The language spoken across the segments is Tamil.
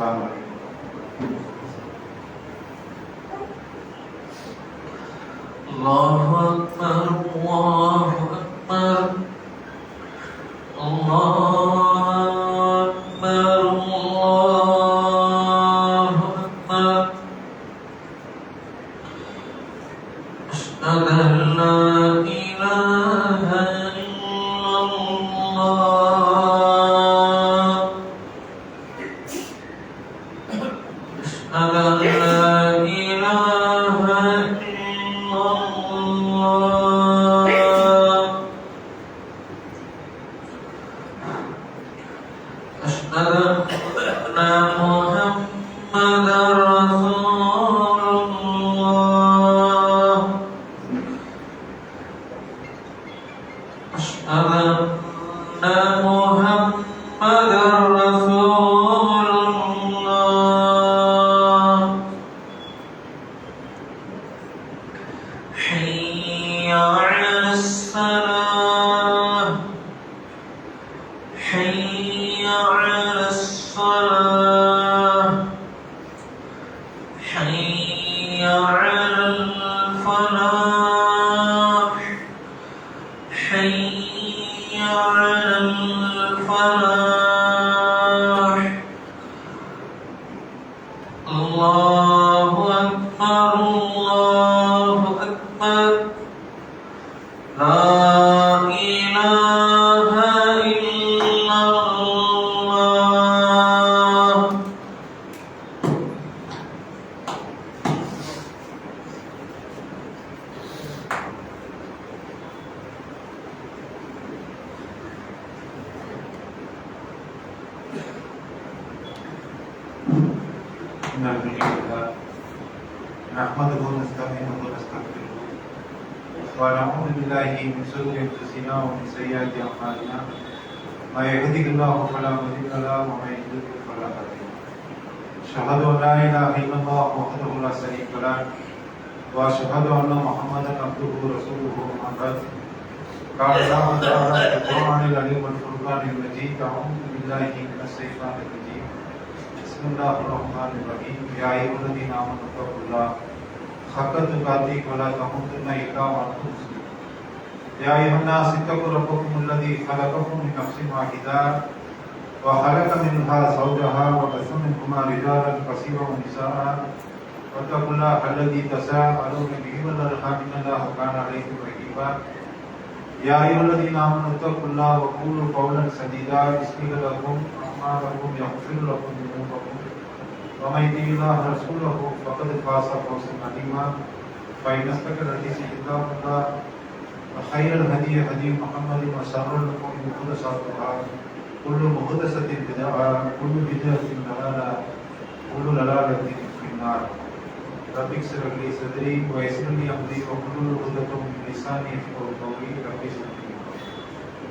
அஸ்ஸலாமு அலைக்கும். அல்லாஹு அக்பர், அல்லாஹு அக்பர், அல்லாஹு அக்பர், அல்லாஹு அக்பர். அஷ்ஹது அன் லா இலாஹ இல்லல்லாஹ். அஷ்ஹது அன் லா இலாஹ أشهد أن محمدا رسول الله. أشهد أن محمدا رسول الله. حي على الصلاة، حي على الصلاة، حي على الفلاح، حي على الفلاح. الله أكبر، الله أكبر، لا إله إلا الله. إن الحمد لله نحمده ونستعينه ونستغفره ونعوذ بالله من شرور أنفسنا ومن سيئات أعمالنا. ما يهده الله فلا مضل له ومن يضلل فلا هادي له. أشهد أن لا إله إلا الله وحده لا شريك له وأشهد أن محمدا عبده ورسوله. أما بعد قال الله تعالى في القرآن العظيم والفرقان المجيد. أعوذ بالله من الشيطان الرجيم. بسم الله الرحمن الرحيم. يا أيها الذين آمنوا اتقوا الله حق تقاته ولا تموتن إلا وأنتم مسلمون. يا أيها الناس اتقوا ربكم الذي خلقكم من نفس واحدة وخلق منها زوجها وبث منهما رجالا كثيرا ونساء واتقوا الله الذي تساءلون به والأرحام إن الله كان عليكم رقيبا. يا أيها الذين آمنوا اتقوا الله وقولوا قولا سديدا يصلح لكم أعمالكم يغفر لكم ذنوبكم ومن يطع الله ورسوله فقد فاز فوزا عظيما. فإن أصدق الحديث كتاب الله وخير الهدي هدي محمد وشر الأمور محدثاتها كل محدثة بدعة كل بدعة ضلالة كل ضلالة في النار. رب اشرح لي صدري ويسر لي أمري واحلل عقدة من لساني يفقهوا قولي. رب اشرح لي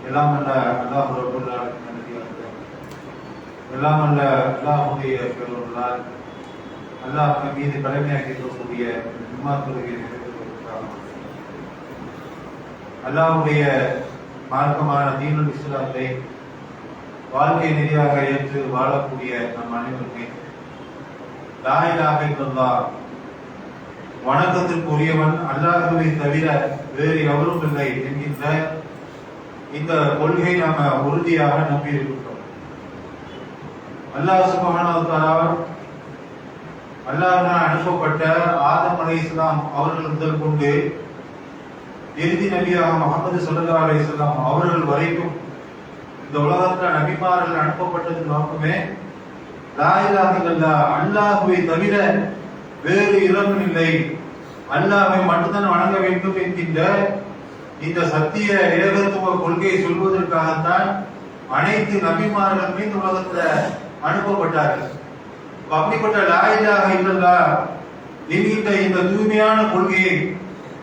எல்லாம் அல்ல அல்லாஹ் ரப்பல் ஆலமீன், எல்லாம் அல்ல அல்லாஹ்வுடைய பெருளால் அல்லாஹ் மீது கடமையாக்கி இருக்கக்கூடிய ஜும்மா தொழுகை நிறைவேற்றுவதற்காக அல்லாஹ்வுடைய மார்க்கமான தீனுல் இஸ்லாத்தை வாழ்க்கை நெறியாக ஏற்று வாழக்கூடிய நம் அனைவருமே லா இலாஹ இல்லல்லாஹ், வணக்கத்திற்குரியவன் அல்லாஹ்வை தவிர வேறு எவரும் இல்லை என்கின்ற இந்த கொள்கை நாம உறுதியாக நம்பி இருக்கின்றோம். அல்லாஹ் சுப்ஹானஹு வ தஆலா அல்லாஹ்வால் அனுப்பப்பட்ட ஆதம் அலைஹிஸ்ஸலாம் அவர்கள் முதல் கொண்டு இறுதி நபியாக முஹம்மது ஸல்லல்லாஹு அலைஹி வஸல்லம் அவர்கள் வரைக்கும் இந்த உலகத்துல நபிமார்கள் அனுப்பப்பட்டது நோக்கமே லா இலாஹ இல்லல்லாஹ், அல்லாஹ்வை தவிர வேறு இறைவன் இல்லை, அல்லாஹ்வை மட்டும்தான் வணங்க வேண்டும் என்கின்ற இந்த சத்திய ஏகத்துவ கொள்கையை சொல்வதற்காகத்தான் அனைத்து நபிமார்களுமே இந்த உலகத்துல அனுப்பப்பட்டார்கள். அப்படிப்பட்ட லா இலாஹ இல்லல்லாஹ் என்கின்ற இந்த தூய்மையான கொள்கையை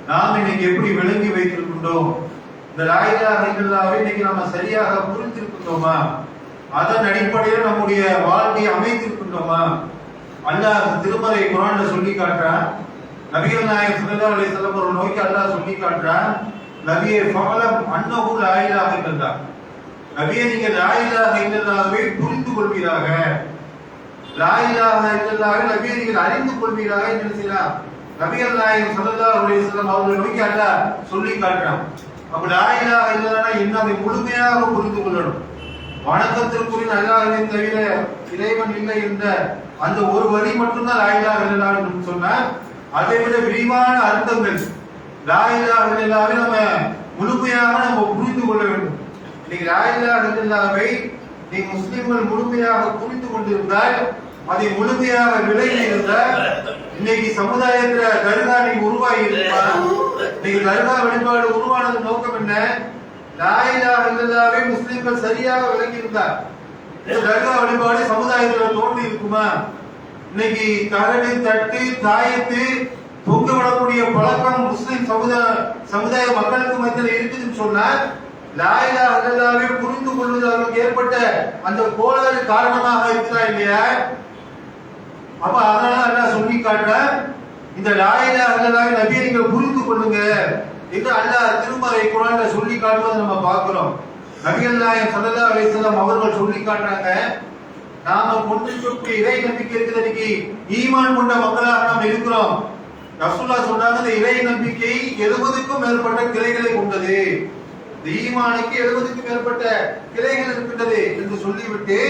நாம் இன்னைக்கு எப்படி விளங்கி வைத்திருக்கின்றோம்? இந்த லா இலாஹ இல்லல்லாஹ்வை இன்னைக்கு நாம சரியாக புரிந்திருக்கின்றோமா? அதன் அடிப்படையில் நம்முடைய வாழ்க்கையை அமைத்திருக்கின்றோமா? அல்லாஹ் திருமறை குர்ஆன்ல சொல்லி காட்டுறான். நபிகள் நாயகம் ஸல்லல்லாஹு அலைஹி வஸல்லம் அவர்கள் நோக்கி அல்லாஹ் சொல்லி காட்டுறான், நபியே ஃபஅலம் அன்னஹு லா இலாஹ இல்லல்லாஹ், நபியே நீங்க லா இலாஹ இல்லல்லாஹ்வை புரிந்து கொள்வீராக. லா இலாஹ இல்லல்லாஹ் நபியை நீங்கள் அறிந்து கொள்வீராக என்று செய்யலாம். நபிகள் நாயகம் ஸல்லல்லாஹு அலைஹி வஸல்லம் அவர்கள் நோக்கி அல்லாஹ் சொல்லி காட்டுறான். அப்ப லா இலாஹ இல்லல்லாஹ் என்ன அதை முழுமையாக புரிந்து கொள்ளணும். வணக்கத்திற்குரிய அல்லாஹ்வை தவிர இறைவன் இல்லை என்ற அந்த ஒரு வரி மட்டும்தான் லா இலாஹ இல்லல்லாஹ் என்று சொன்னால், அதை விட விரிவான அர்த்தங்கள் லா இலாஹ இல்லல்லாஹ்வை நம்ம முழுமையாக நம்ம புரிந்து கொள்ள வேண்டும். இன்னைக்கு லா இலாஹ இல்லல்லாஹ்வை நீ முஸ்லிம்கள் முழுமையாக புரிந்து கொண்டிருந்தால், அதை முழுமையாக விலகி இருந்தால், இன்னைக்கு சமுதாயத்துல தர்கா நீங்க உருவாகி இருப்பார். இன்னைக்கு தர்கா வழிபாடு உருவானது நோக்கம் என்ன? லா இலாஹ இல்லல்லாஹ்வை முஸ்லிம்கள் சரியாக விளங்கி இருந்தார், இந்த தர்கா வழிபாடு சமுதாயத்துல தோன்றி இருக்குமா? இன்னைக்கு தகடு தட்டு தாயத்து தொங்க விடக்கூடிய பழக்கம் முஸ்லிம் சமுதாய மக்களுக்கு மத்தியில் இருக்குதுன்னு சொன்னால், லா இலாஹ இல்லல்லாஹ்வை புரிந்து கொள்வதற்கு ஏற்பட்ட அந்த கோளாறு காரணமாக இருக்கிறா இல்லையா? அப்ப அதனால அல்லாஹ் சொல்லி காட்ட, இந்த லா இலாஹ இல்லல்லாஹ் நபியை நீங்கள் புரிந்து கொள்ளுங்க என்று அல்லாஹ் திருமறை குர்ஆன்ல சொல்லி காட்டுவதை நம்ம பார்க்கிறோம். நபிகள் நாயகம் ஸல்லல்லாஹு அலைஹி வஸல்லம் அவர்கள் சொல்லி காட்டுறாங்க, நாம கொண்டிருக்கக்கூடிய இறை நம்பிக்கை இருக்குது, இன்னைக்கு ஈமான் கொண்ட மக்களாக நாம் இருக்கிறோம். ரசூலுல்லாஹ் சொன்னாங்க, இந்த இறை நம்பிக்கை 70க்கும் மேற்பட்ட கிளைகளை கொண்டது, இந்த ஈமானுக்கு 70க்கும் மேற்பட்ட கிளைகள் இருக்கின்றது என்று சொல்லிவிட்டு,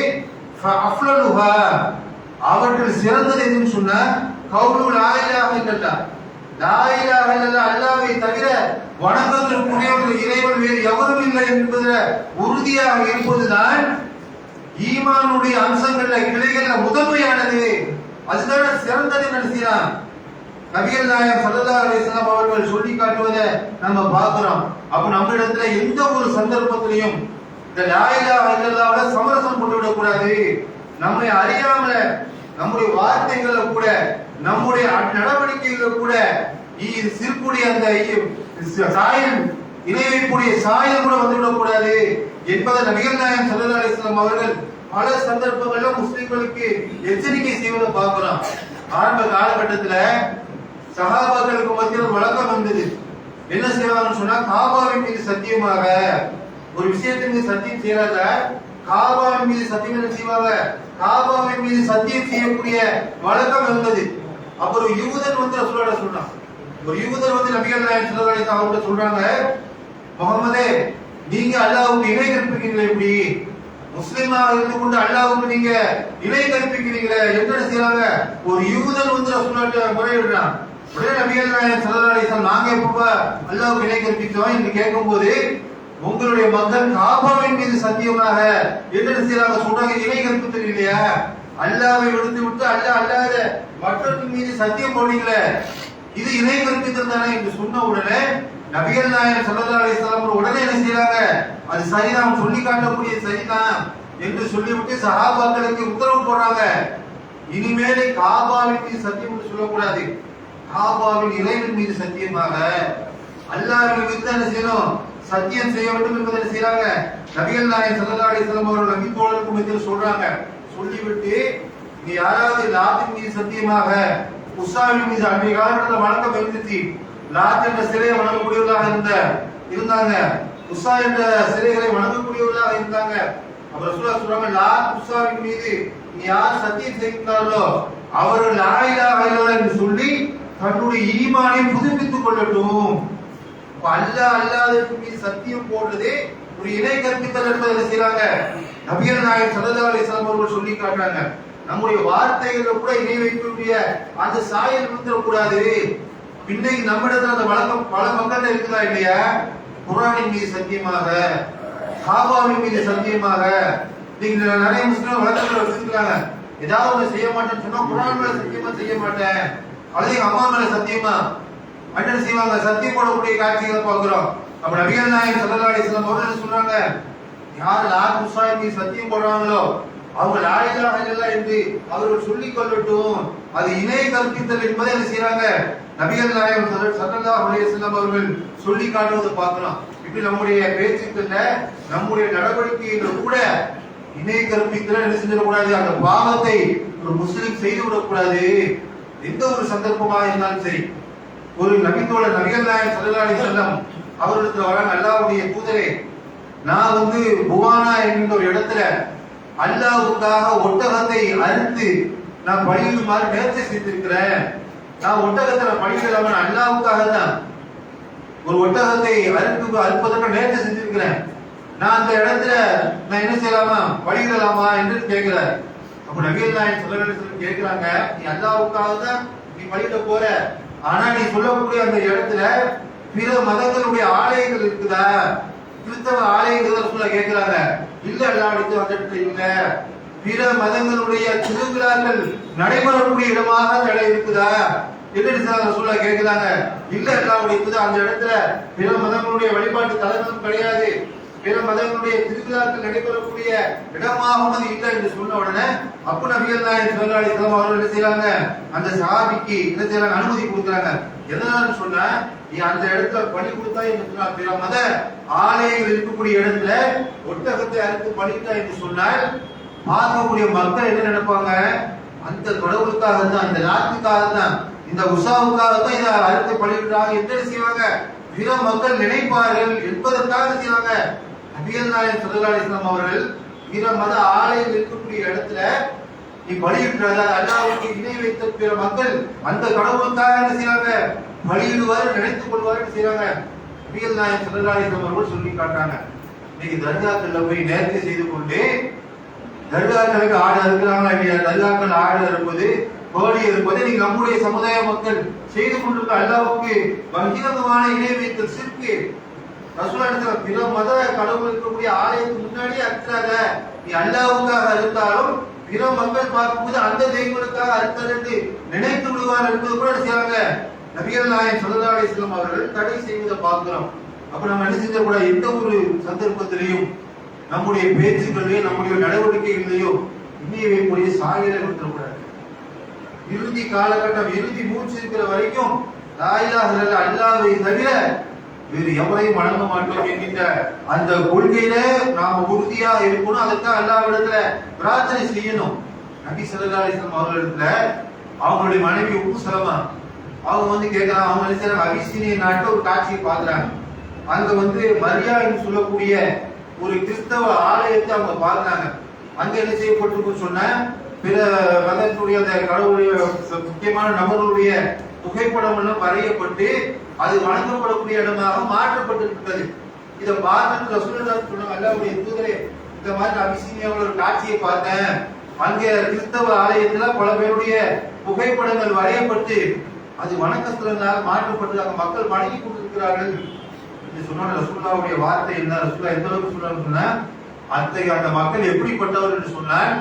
ஃபஅஃலலுஹா அவர்கள் சிறந்தது என்று சொன்னா கவுலு லா இலாஹ இல்லல்லாஹ், லா இலாஹ இல்லல்லாஹ் அல்லாஹ்வை தவிர வணக்கத்திற்குரியவர்கள் இறைவன் வேறு எவரும் இல்லை என்பதில் உறுதியாக இருப்பதுதான் ஈமானுடைய அம்சங்கள்ல கிளைகள்ல முதன்மையானது, அதுதான் சிறந்தது நடத்தினான். நபிகள் நாயகம் ஸல்லல்லாஹு அலைஹி வஸல்லம் அவர்கள் சொல்லி காட்டுவதை நம்ம பார்க்கிறோம். அப்ப நம்ம இடத்துல எந்த ஒரு சந்தர்ப்பத்திலையும் இந்த லா இலாஹ இல்லல்லாஹ்வை சமரசம் கொண்டு விடக்கூடாது. நம்மை அறியாமல நம்முடைய வார்த்தைகள்ல கூட நம்முடைய நடவடிக்கைகள்ல கூட சிறுக்கூடிய அந்த சாயல் இணை வைக்கக்கூடிய சாயல் கூட வந்துவிடக்கூடாது என்பதை நபிகள் நாயகம் ஸல்லல்லாஹு அலைஹி வஸல்லம் அவர்கள் பல சந்தர்ப்பங்கள்ல முஸ்லிம்களுக்கு எச்சரிக்கை செய்வதை பார்க்கிறோம். ஆரம்ப காலகட்டத்துல சஹாபாக்களுக்கு மத்தியில் வழக்கம் வந்தது, என்ன செய்வாங்கன்னு சொன்னா, காபாவின் மீது சத்தியமாக ஒரு விஷயத்தின் மீது சத்தியம் செய்யாத காபாவின் மீது சத்தியம் என்ன செய்வாங்க, காபாவின் மீது சத்தியம் செய்யக்கூடிய வழக்கம் இருந்தது. அப்புறம் யூதன் வந்து ரசூலுல்லாஹ் சொன்னான், ஒரு யூதர் வந்து நபிகள் நாயகம் ஸல்லல்லாஹு அலைஹி வஸல்லம் அவர்கிட்ட சொல்றாங்க, முஹம்மதே நீங்க அல்லாஹ்வுக்கு இணை கற்பிக்கிறீங்களே, எப்படி முஸ்லிமாக இருந்து கொண்டு அல்லாஹ்வுக்கு நீங்க இணை கற்பிக்கிறீங்களே என்ன செய்யறாங்க? ஒரு யூதன் வந்து ரசூலுல்லாஹ்ட்ட முறையிடுறான். உடனே நபிகள் நாயகம் ஸல்லல்லாஹு அலைஹி வஸல்லம் நாங்க எப்ப அல்லாஹ்வுக்கு இணை கற்பித்தோம் என்று கேட்கும்போது, உங்களுடைய மக்கள் காபாவின் மீது சத்தியமாக என்ன செய்யறாங்க சொல்றாங்க, இணை கற்பித்தல் இல்லையா, அல்லாஹ்வை விடுத்து விட்டு அல்லாஹ் அல்லாத மற்றவர்கள் மீது சத்தியம் போடுறீங்களே, இது இணை கற்பித்தல் தானே என்று சொன்ன உடனே நபிகள் நாயகம் ஸல்லல்லாஹு அலைஹி வஸல்லம் உடனே என்ன செய்யறாங்க, அது சரிதான், சொல்லி காட்டக்கூடிய சரிதான் என்று சொல்லிவிட்டு சஹாபாக்களுக்கு உத்தரவு போடுறாங்க, இனிமேல் காபாவின் மீது சத்தியம் என்று சொல்லக்கூடாது, காபாவின் இறைவன் மீது சத்தியமாக அல்லாஹ்வின் மீது என்ன செய்யணும், சத்தியம் செய்ய வேண்டும் என்பதை என்ன செய்யறாங்க, நபிகள் நாயகம் ஸல்லல்லாஹு அலைஹி வஸல்லம் அவர்கள் நபி தோழருக்கு மத்தியில் சொல்றாங்க. சொல்லிவிட்டு நீ யாராவது லாத்தின் மீது சத்தியமாக உஸாவின் மீது அன்றைய காலத்துல வணக்கம் இருந்துச்சு, லாத் என்ற சிலையை வணங்கக்கூடியவர்களாக இருந்தாங்க, உஸா என்ற சிலைகளை வணங்கக்கூடியவர்களாக இருந்தாங்க. அப்புறம் ரசூலுல்லாஹ் சொல்றாங்க, லாத் உஸாவின் மீது நீ யார் சத்தியம் செய்கிறார்களோ அவர்கள் லா இலாஹ இல்லல்லாஹ் என்று சொல்லி தன்னுடைய ஈமானை புதுப்பித்துக் கொள்ளட்டும். அல்லாஹ் அல்லாஹ்வுக்கு மீது சத்தியம் போடுறதே ஒரு இணை கற்பித்தல் என்பதை என்ன செய்றாங்க, நபிகள் நாயகம் ஸல்லல்லாஹு அலைஹி வஸல்லம் அவர்கள் சொல்லி காட்டுறாங்க. நம்முடைய வார்த்தைகளை கூட இணை வைக்கக்கூடிய அந்த சாயல் வந்துடக்கூடாது. இன்னைக்கு நம்மிடத்துல அந்த வழக்கம் பல மக்கள் இருக்குதா இல்லையா, குர்ஆனின் மீது சத்தியமாக காபாவின் மீது சத்தியமாக நீங்க நிறைய முஸ்லிம் வழக்கங்களை வச்சிருக்காங்க, ஏதாவது ஒண்ணு செய்ய மாட்டேன்னு சொன்னா குர்ஆன் மேல சத்தியமா செய்ய மாட்டேன், அல்லது எங்க அம்மா மேல சத்தியமா என்ன செய்வாங்க, சத்தியம் போடக்கூடிய காட்சிகளை பார்க்கிறோம். அப்ப நபிகள் நாயகம் ஸல்லல்லாஹு அலைஹி வஸல்லம் அவர்கள் சொல்றாங்க, யார் லாத் உஸாவின் மீது சத்தியம் போடுறாங்களோ அவங்க லா இலாஹ இல்லல்லாஹ் என்று அவர்கள் சொல்லிக் கொள்ளட்டும், அது இணை கற்பித்தல் என்பதை என்ன செய்யறாங்க, நபிகள் நாயகம் ஸல்லல்லாஹு அலைஹி வஸல்லம் அவர்கள் சொல்லி காட்டுவதை பார்க்கலாம். இப்படி நம்முடைய பேச்சுக்கள்ல நம்முடைய நடவடிக்கைகள் கூட இணை கற்பித்தல் என்ன செஞ்சிடக்கூடாது, அந்த பாவத்தை ஒரு முஸ்லிம் செய்து விடக்கூடாது. எந்த ஒரு சந்தர்ப்பமாக இருந்தாலும் சரி, ஒரு நபித்தோழர் நபிகள் நாயகம் ஸல்லல்லாஹு அலைஹி வஸல்லம் அவர்களுக்கு வராங்க, அல்லாஹ்வுடைய தூதரே நான் வந்து புவானா என்கிற ஒரு இடத்துல அல்லாஹ்வுக்காக ஒட்டகத்தை அறுத்து நான் பலியிடுமாறு நேர்ச்சி செய்திருக்கிறேன். நான் ஒட்டகத்தை பலியிடலாம அல்லாஹ்வுக்காக தான் ஒரு ஒட்டகத்தை அறுப்பதற்கு நேர்ச்சி செஞ்சிருக்கிறேன். நான் அந்த இடத்துல நான் என்ன செய்யலாமா பலியிடலாமா என்று கேட்கிறார். அப்ப நபிகள் நாயகம் ஸல்லல்லாஹு அலைஹி வஸல்லம் கேட்கிறாங்க, நீ அல்லாஹ்வுக்காக தான் நீ பலியிட போற, ஆனா நீ சொல்லக்கூடிய அந்த இடத்துல பிற மதங்களுடைய ஆலயங்கள் இருக்குதா, கிறிஸ்தவ ஆலயங்கள் ரசூலுல்லாஹ் கேட்கிறாங்க. இல்ல அல்லாஹ்வுடைய அந்த இடத்துல இல்ல. பிற மதங்களுடைய திருவிழாக்கள் நடைபெறக்கூடிய இடமாக அந்த இடம் இருக்குதா என்று ரசூலுல்லாஹ் கேட்கிறாங்க. இல்ல அல்லாஹ்வுடைய அந்த இடத்துல பிற மதங்களுடைய வழிபாட்டு தலங்களும் கிடையாது, பிற மதங்களுடைய திருவிழாக்கள் நடைபெறக்கூடிய இடமாகவும் அது இல்லை என்று சொன்ன உடனே அப்ப நபிகள் நாயகம் ஸல்லல்லாஹு அலைஹி வஸல்லம் அவர்கள் என்ன செய்யறாங்க, அந்த சஹாபிக்கு என்ன செய்யறாங்க, அனுமதி கொடுக்குறாங்க. எதனால சொன்னா, நீ அந்த இடத்துல பலி கொடுத்தா என்று சொன்னா பிற மத ஆலயங்கள் இருக்கக்கூடிய இடத்துல ஒட்டகத்தை அறுத்து பலித்தா என்று சொன்னால் பார்க்கக்கூடிய மக்கள் என்ன நினைப்பாங்க, அந்த கடவுளுக்காக தான், இந்த நாட்டுக்காக தான், இந்த உஷாவுக்காக தான் இதை அறுத்து பலியிடுறாங்க என்று செய்வாங்க பிற மக்கள் நினைப்பார்கள் என்பதற்காக செய்வாங்க. நபிகள் நாயகம் ஸல்லல்லாஹு அலைஹி வஸல்லம் அவர்கள் பிற மத ஆலயங்கள் இருக்கக்கூடிய இடத்துல நீ பலியிடுறதா அல்லாஹ்வுக்கு இணை வைத்த பிற மக்கள் அந்த கடவுளுக்காக என்ன செய்வாங்க, பலியிடுவார் நினைத்துக் கொள்வார் செய்வாங்க. நபிகள் நாயகம் ஸல்லல்லாஹு அலைஹி வஸல்லம் அவர்கள் சொல்லி காட்டுறாங்க. இன்னைக்கு தர்காக்கள்ல போய் நேர்ச்சி செய்து கொண்டு தர்காக்களுக்கு ஆடு இருக்கிறாங்களா இல்லையா, தர்காக்கள் ஆடு இருப்பது கோழி இருப்பது நீங்க நம்முடைய சமுதாய மக்கள் செய்து கொண்டிருக்க அல்லாஹ்வுக்கு பகிரங்கமான இணை வைத்தல் சிற்கு. ரசூலுல்லாஹ் பிற மத கடவுள் இருக்கக்கூடிய ஆலயத்துக்கு முன்னாடி அறுக்கிறாங்க. நீ அல்லாஹ்வுக்காக அறுத்தாலும் பிற மக்கள் பார்க்கும்போது அந்த தெய்வங்களுக்காக அறுத்தல் என்று நினைத்து விடுவார் என்பது கூட செய்வாங்க. நபிகள் நாயகம் ஸல்லல்லாஹு அலைஹி வஸல்லம் அவர்கள் தடை செய்வதை பார்க்கிறோம். அப்ப நம்ம என்ன செஞ்சக்கூடாது, எந்த ஒரு சந்தர்ப்பத்திலையும் நம்முடைய பேச்சுக்களையோ நம்முடைய நடவடிக்கைகளையோ இணைய வைக்கக்கூடிய சாயலை கொடுத்துடக்கூடாது. இறுதி காலகட்டம், இறுதி மூச்சு இருக்கிற வரைக்கும் லா இலாஹ இல்லல்லாஹ் அல்லாஹ்வை தவிர வேறு எவரையும் வணங்க மாட்டோம் என்கின்ற அந்த கொள்கையில நாம உறுதியா இருக்கணும். அதுக்காக அல்லாஹ்விடத்துல பிரார்த்தனை செய்யணும். நபி ஸல்லல்லாஹு அலைஹி வஸல்லம் அவர்களிடத்துல அவங்களுடைய மனைவி உம்மு சலமா அவங்க வந்து கேட்கறாங்க, அவங்க நினைச்சாங்க அபிசீனிய நாட்டுல ஒரு காட்சியை பாக்குறாங்க. அங்க வந்து மரியா என்று சொல்லக்கூடிய ஒரு கிறிஸ்தவ ஆலயத்தை அவங்க பார்க்கிறாங்க. அங்க என்ன செய்யப்பட்டிருக்குன்னு சொன்ன பிற மதத்துடைய அந்த கடவுளுடைய முக்கியமான நபர்களுடைய புகைப்படம் எல்லாம் வரையப்பட்டு அது வணங்கப்படக்கூடிய இடமாக மாற்றப்பட்டிருக்கிறது. இதை பார்த்து ரசூலுல்லாஹ் சொன்னாங்க, அல்லாஹ்வுடைய தூதரே இந்த மாதிரி அபிசீனியாவில் ஒரு காட்சியை பார்த்தேன். அங்கே கிறிஸ்தவ ஆலயத்துல பல பேருடைய புகைப்படங்கள் வரையப்பட்டு அது வணக்கஸ்தலங்களாக மாற்றப்பட்டு அங்க மக்கள் வணங்கி கொண்டிருக்கிறார்கள் என்று சொன்ன ரசூலுல்லாஹ்வுடைய வார்த்தை என்ன, ரசூலுல்லாஹ் எந்த அளவுக்கு சொன்னாங்கன்னா, அந்த மக்கள் எப்படிப்பட்டவர் என்று சொன்னால்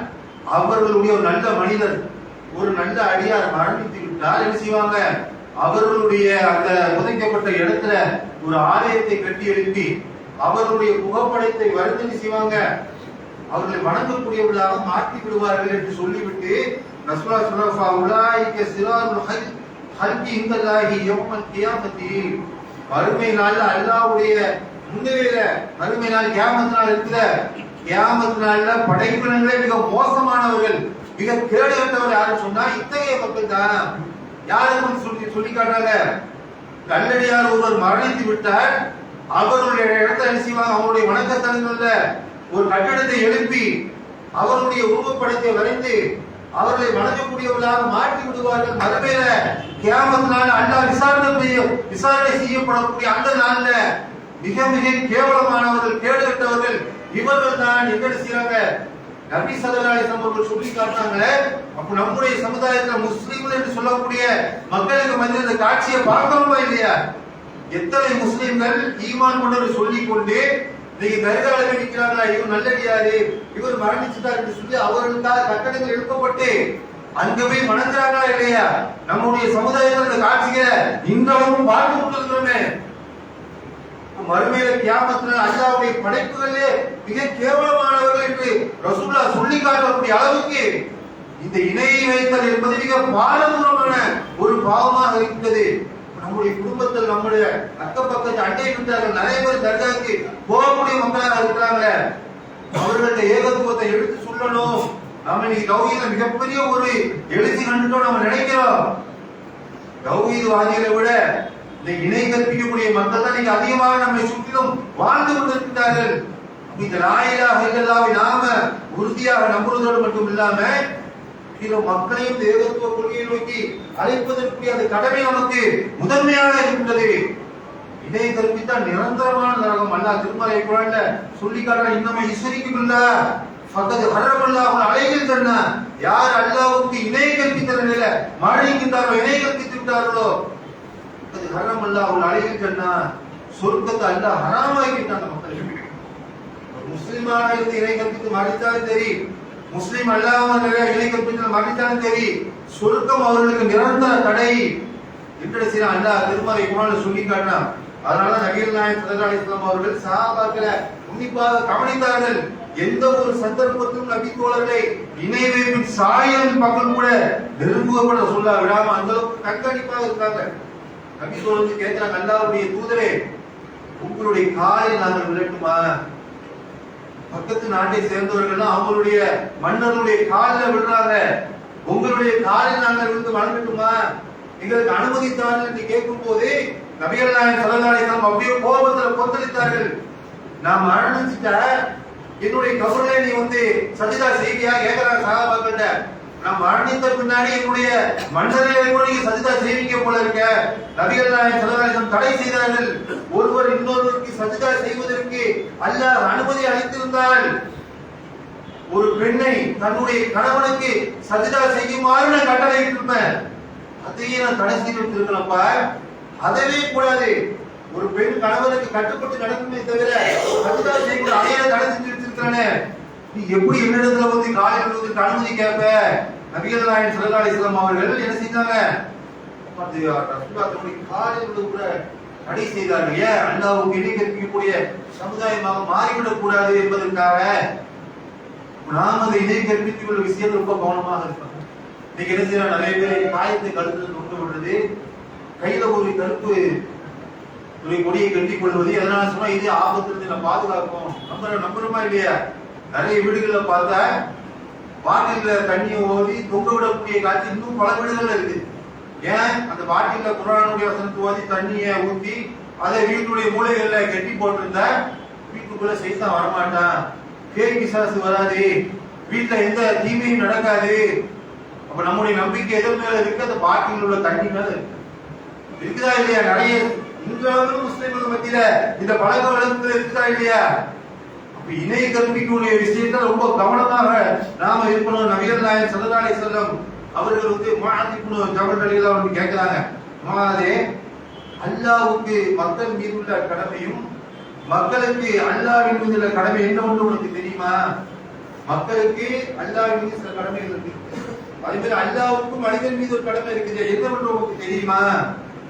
அவர்களுடைய ஒரு நல்ல மனிதர், ஒரு நல்ல அடியார் மரணித்து விட்டால் என்ன செய்வாங்க, அவர்களுடைய அந்த புதைக்கப்பட்ட இடத்துல ஒரு ஆலயத்தை கட்டி எழுப்பி அவர்களுடைய புகைப்படத்தை வரைந்து செய்வாங்க, அவர்களை வணங்கக்கூடியவர்களாக மாற்றி விடுவார்கள் என்று சொல்லிவிட்டு ரசூலுல்லாஹ் ஸல்லல்லாஹு அலைஹி வஸல்லம் ஹல்கி இந்தல்லாஹி யௌமல் கியாமத்தி, மறுமை நாள் அல்லாஹ்வுடைய முன்னிலையில மறுமை நாள் கியாமத் நாள் இருக்கிற கியாமத் நாள்ல படைப்பினங்களே மிக மோசமானவர்கள், மிக கேடுகட்டவர்கள் யாரு சொன்னா இத்தகைய மக்கள் தான். யாருக்கு சொல்லி காட்டுறாங்க, கல்லடியார் ஒருவர் மரணித்து விட்டால் அவர்களுடைய இடத்தை என்ன செய்வாங்க, அவருடைய வணக்கத்தலங்கள்ல ஒரு கட்டடத்தை எழுப்பி அவருடைய உருவப்படத்தை வரைந்து அவர்களை வணங்கக்கூடியவர்களாக மாற்றி விடுவார்கள். மறுமையில கியாமத் நாள் அல்லாஹ் விசாரணை செய்யப்படக்கூடிய அந்த நாள்ல மிக மிக கேவலமானவர்கள், கேடுகட்டவர்கள் இவர்கள் தான் என்ன செய்றாங்க, நபி ஸல்லல்லாஹு அலைஹி வஸல்லம் அவர்கள் சொல்லி காட்டினாங்க. அப்ப நம்முடைய சமுதாயத்துல முஸ்லிம்கள் என்று சொல்லக்கூடிய மக்களுக்கு மத்தியில் இந்த காட்சியை பார்க்கணுமா இல்லையா? எத்தனை முஸ்லிம்கள் ஈமான் கொண்டவர் சொல்லிக் கொண்டு நீங்க தர்கால நிற்கிறாங்களா, இவர் நல்லடியாரு, இவர் மரணிச்சுட்டார் என்று சொல்லி அவர்களுக்காக கட்டடங்கள் எழுப்பப்பட்டு அங்க போய் வணங்குறாங்களா இல்லையா? நம்முடைய சமுதாயத்தில் இந்த காட்சிகளை இன்றளவும் பார்த்து கொண்டிருக்கிறோமே. மறுமையில கியாமத்துல அல்லாஹ்வுடைய படைப்புகளே மிக கேவலமானவர்கள் என்று ரசூலுல்லாஹ் சொல்லி காட்டக்கூடிய அளவுக்கு இந்த இணையை வைத்தல் என்பது மிக பாரதூரமான ஒரு பாவமாக இருக்கிறது. நம்முடைய குடும்பத்தில் நம்முடைய அக்கம் பக்கத்து அண்டை விட்டார்கள் நிறைய பேர் தர்காவுக்கு போகக்கூடிய மக்களாக இருக்கிறாங்க. அவர்களோட ஏகத்துவத்தை எடுத்து சொல்லணும். நாம இன்னைக்கு தௌஹீத்ல மிகப்பெரிய ஒரு எழுச்சி கண்டுட்டோம் நம்ம நினைக்கிறோம். தௌஹீத்வாதிகளை விட இந்த இணை கற்பிக்கக்கூடிய மக்கள் தான் இன்னைக்கு அதிகமாக நம்மை சுற்றிலும் வாழ்ந்து கொண்டிருக்கிறார்கள். இந்த லா இலாஹ இல்லல்லாஹ்வை நாம உறுதியாக நம்புவதோடு மட்டும் இல்லாம பிற மக்களையும் ஏகத்துவ கொள்கையை நோக்கி அழைப்பதற்குரிய அந்த கடமை நமக்கு முதன்மையாக இருக்கின்றது. இதை கற்பித்தால் நிரந்தரமான நரகம் அல்லாஹ் திருமறை குர்ஆன்ல சொல்லி காட்டுறான். இன்னமே இஸ்ரிக்கு பில்லாஹ் ஃபகத் ஹரமல்லாஹு அலைஹில் ஜன்னா. யார் அல்லாஹ்வுக்கு இணை கற்பித்த நிலையில மாறிக்கின்றாரோ, இணை கற்பித்து விட்டார்களோ, அது ஹரமல்லாஹு அலைஹில் ஜன்னா, சொர்க்கத்தை அல்லாஹ் ஹராமாக்கிட்டான் மக்களுக்கு. முஸ்லிமாக இருந்து இணை கற்பித்து மறித்தாலும் சரி, முஸ்லிம் அல்லாமல் இணை கற்பித்து மறித்தாலும் சரி, சொர்க்கம் அவர்களுக்கு நிரந்தர தடை என்று சில அல்லாஹ் திருமறை குர்ஆன்ல சொல்லி காட்டினான். அதனால நபிகள் நாயகம் ஸல்லல்லாஹு அலைஹி வஸல்லம் அவர்கள் சஹாபாக்களை உன்னிப்பாக கவனித்தார்கள். எந்த ஒரு சந்தர்ப்பத்திலும் நபி தோழர்களை இணை வைப்பின் சாயம் பக்கம் கூட நெருங்குவப்பட சொல்ல விடாம அந்த அளவுக்கு கண்காணிப்பாக இருக்காங்க. நபி தோழர்கள் கேட்கிறாங்க, அல்லாஹ்வுடைய தூதரே, உங்களுடைய காலை நாங்கள் விளட்டுமா? பக்கத்து நாட்டை சேர்ந்தவர்கள் அவங்களுடைய மன்னருடைய காலில் விடுறாங்க, உங்களுடைய காலில் நாங்கள் விழுந்து வணங்கட்டுமா? எங்களுக்கு அனுமதி தாருங்கள் என்று கேட்கும் போது நபிகள் நாயகம் ஸல்லல்லாஹு அலைஹி வஸல்லம் அப்படியே கோபத்தில் கொந்தளித்தார்கள். நான் மரணிச்சிட்ட என்னுடைய கபரிலே நீ வந்து சஜிதா செய்வியா கேட்கிறாங்க சஹாபாக்கள்ட்ட. நான் மரணித்த பின்னாடி என்னுடைய மன்னரிலே கூட நீங்க சஜிதா செய்வீங்க போல இருக்க. நபிகள் நாயகம் ஸல்லல்லாஹு அலைஹி வஸல்லம் தடை செய்தார்கள். ஒருவர் இன்னொருவருக்கு சஜிதா செய்வதற்கு அல்லாஹ் அனுமதி அளித்திருந்தால் ஒரு பெண்ணை தன்னுடைய கணவனுக்கு சஜிதா செய்யுமாறு நான் கட்டளை இட்டிருப்பேன். அதையே நான் தடை செய்து விட்டிருக்கிறேன்ப்பா. அதவே கூடாது. ஒரு பெண் கணவனுக்கு கட்டுப்பட்டு நடக்குமே தவிர சஜிதா செய்யக்கூடாது, அதையே தடை செஞ்சு வச்சிருக்கானே, நீ எப்படி என்னிடத்துல வந்து காலையில் வந்து அனுமதி கேட்ப? நபிகள் நாயகம் ஸல்லல்லாஹு அலைஹி வஸல்லம் அவர்கள் என்ன செஞ்சாங்க? காலையில் கூட தடை செய்தார்கள். ஏன்? அல்லாஹ்வுக்கு இணை கற்பிக்கக்கூடிய சமுதாயமாக மாறிவிடக் கூடாது என்பதற்காக. நாம் அதை இணை கற்பித்துக் கொள்ள விஷயத்தில் ரொம்ப கவனமாக இருக்கணும். இன்னைக்கு என்ன செய்யறோம்? நிறைய பேர் காயத்தை கழுத்துல தொங்க விடுறது, கையில ஒரு கருப்பு ஒரு கொடியை கட்டி கொள்வது. எதனால சொன்னா இது ஆபத்திலிருந்து நம்ம பாதுகாக்கும். நம்புறோமா இல்லையா? நிறைய வீடுகள்ல பார்த்தா பாட்டில தண்ணியை ஓதி தொங்க விடக்கூடிய காட்சி இன்னும் பல வீடுகள்ல இருக்கு. ஏன்? அந்த பாட்டில குர்ஆனுடைய வசனத்தை ஓதி தண்ணியை ஊத்தி அதை வீட்டுடைய மூலைகள்ல கட்டி போட்டிருந்தா வீட்டுக்குள்ள சைத்தான் வரமாட்டான், பேய் பிசாசு வராது, வீட்டுல எந்த தீமையும் நடக்காது. அப்ப நம்முடைய நம்பிக்கை எதன் மேல இருக்கு? அந்த பாட்டில் உள்ள தண்ணி மேல இருக்கு. இருக்குதா இல்லையா? நிறைய இன்றைய முஸ்லிம்கள் மத்தியில இந்த பழக்க வழக்கத்துல இருக்குதா இல்லையா? அப்ப இணை கற்பிக்கக்கூடிய விஷயத்தை ரொம்ப கவனமாக நாம இருக்கணும். நபிகள் நாயகம் ஸல்லல்லாஹு அலைஹி வஸல்லம் அவர்கள் வந்து முஆத் இப்னு ஜபல் ரலியல்லாஹு அன்ஹு கேட்கிறாங்க, முஆதே, அல்லாஹ்வுக்கு மக்கள் மீது உள்ள கடமையும் மக்களுக்கு அல்லாஹ்வின் மீது உள்ள கடமை என்னவென்று உனக்கு தெரியுமா? மக்களுக்கு அல்லாஹ்வின் மீது சில கடமைகள் இருக்கு, அதே மாதிரி அல்லாஹ்வுக்கும் மனிதன் மீது ஒரு கடமை இருக்குது, என்னவென்று உங்களுக்கு தெரியுமா?